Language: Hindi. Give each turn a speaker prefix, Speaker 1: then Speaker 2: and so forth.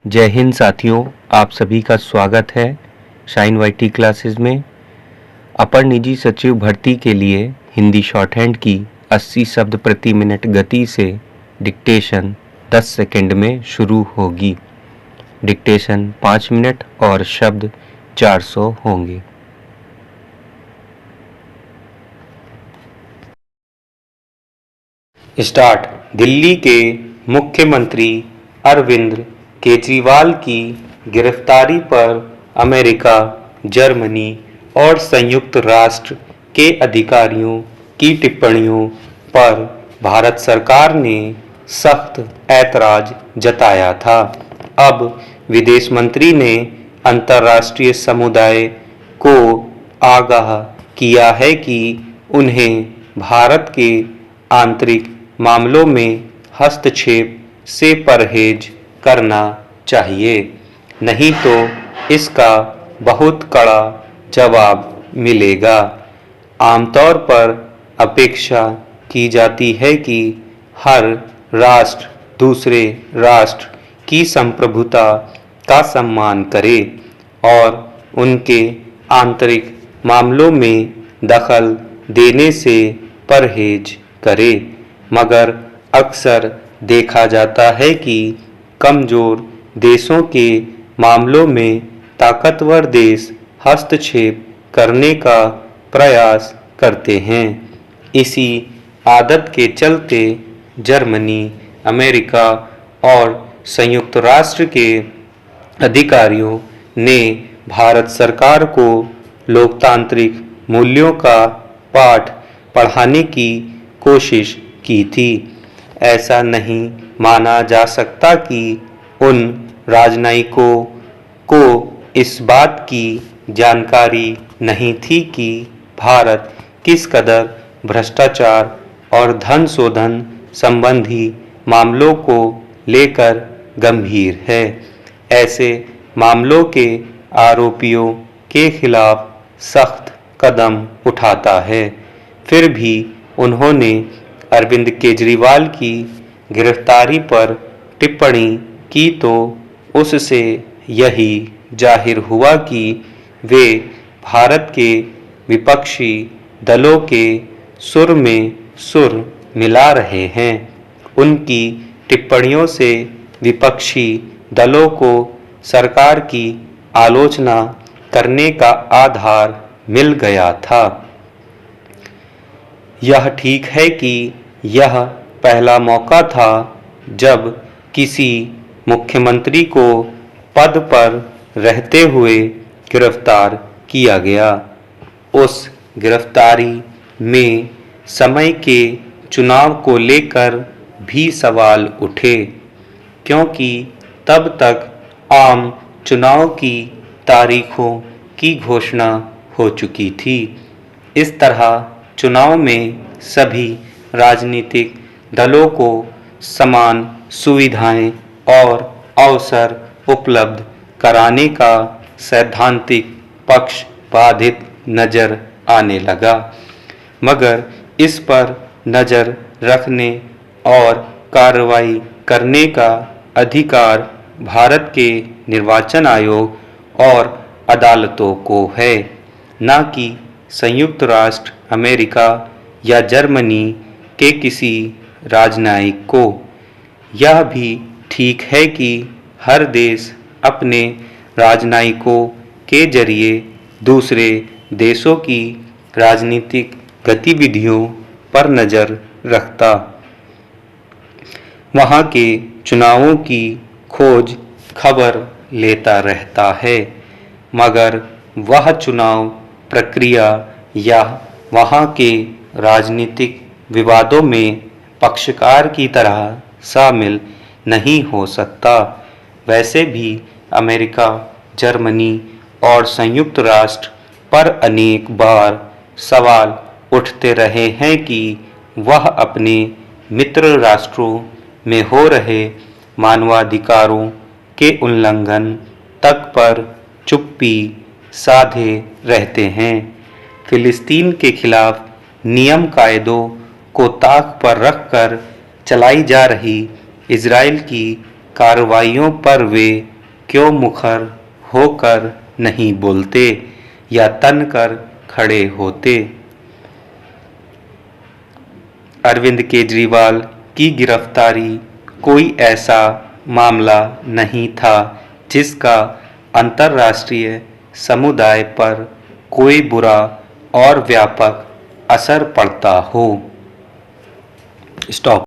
Speaker 1: जय हिंद साथियों, आप सभी का स्वागत है शाइन वाईटी क्लासेस में। अपर निजी सचिव भर्ती के लिए हिंदी शॉर्ट हैंड की 80 शब्द प्रति मिनट गति से डिक्टेशन 10 सेकंड में शुरू होगी। डिक्टेशन 5 मिनट और शब्द 400 होंगे। स्टार्ट। दिल्ली के मुख्यमंत्री अरविंद केजरीवाल की गिरफ्तारी पर अमेरिका, जर्मनी और संयुक्त राष्ट्र के अधिकारियों की टिप्पणियों पर भारत सरकार ने सख्त ऐतराज जताया था। अब विदेश मंत्री ने अंतर्राष्ट्रीय समुदाय को आगाह किया है कि उन्हें भारत के आंतरिक मामलों में हस्तक्षेप से परहेज करना चाहिए, नहीं तो इसका बहुत कड़ा जवाब मिलेगा। आमतौर पर अपेक्षा की जाती है कि हर राष्ट्र दूसरे राष्ट्र की संप्रभुता का सम्मान करे और उनके आंतरिक मामलों में दखल देने से परहेज करे, मगर अक्सर देखा जाता है कि कमजोर देशों के मामलों में ताकतवर देश हस्तक्षेप करने का प्रयास करते हैं। इसी आदत के चलते जर्मनी, अमेरिका और संयुक्त राष्ट्र के अधिकारियों ने भारत सरकार को लोकतांत्रिक मूल्यों का पाठ पढ़ाने की कोशिश की थी। ऐसा नहीं माना जा सकता कि उन राजनयिकों को इस बात की जानकारी नहीं थी कि भारत किस कदर भ्रष्टाचार और धन शोधन संबंधी मामलों को लेकर गंभीर है। ऐसे मामलों के आरोपियों के खिलाफ सख्त कदम उठाता है। फिर भी उन्होंने अरविंद केजरीवाल की गिरफ्तारी पर टिप्पणी की तो उससे यही जाहिर हुआ कि वे भारत के विपक्षी दलों के सुर में सुर मिला रहे हैं। उनकी टिप्पणियों से विपक्षी दलों को सरकार की आलोचना करने का आधार मिल गया था। यह ठीक है कि यह पहला मौका था जब किसी मुख्यमंत्री को पद पर रहते हुए गिरफ्तार किया गया। उस गिरफ्तारी में समय के चुनाव को लेकर भी सवाल उठे, क्योंकि तब तक आम चुनाव की तारीखों की घोषणा हो चुकी थी। इस तरह चुनाव में सभी राजनीतिक दलों को समान सुविधाएं और अवसर उपलब्ध कराने का सैद्धांतिक पक्ष बाधित नजर आने लगा, मगर इस पर नजर रखने और कार्रवाई करने का अधिकार भारत के निर्वाचन आयोग और अदालतों को है, न कि संयुक्त राष्ट्र अमेरिका या जर्मनी के किसी राजनयिक को। यह भी ठीक है कि हर देश अपने राजनयिकों के जरिए दूसरे देशों की राजनीतिक गतिविधियों पर नज़र रखता, वहाँ के चुनावों की खोज खबर लेता रहता है, मगर वह चुनाव प्रक्रिया या वहाँ के राजनीतिक विवादों में पक्षकार की तरह शामिल नहीं हो सकता। वैसे भी अमेरिका, जर्मनी और संयुक्त राष्ट्र पर अनेक बार सवाल उठते रहे हैं कि वह अपने मित्र राष्ट्रों में हो रहे मानवाधिकारों के उल्लंघन तक पर चुप्पी साधे रहते हैं। फिलिस्तीन के खिलाफ नियम कायदों को ताक पर रखकर चलाई जा रही इजराइल की कार्रवाइयों पर वे क्यों मुखर होकर नहीं बोलते या तन कर खड़े होते। अरविंद केजरीवाल की गिरफ्तारी कोई ऐसा मामला नहीं था जिसका अंतर्राष्ट्रीय समुदाय पर कोई बुरा और व्यापक असर पड़ता हो। स्टॉप।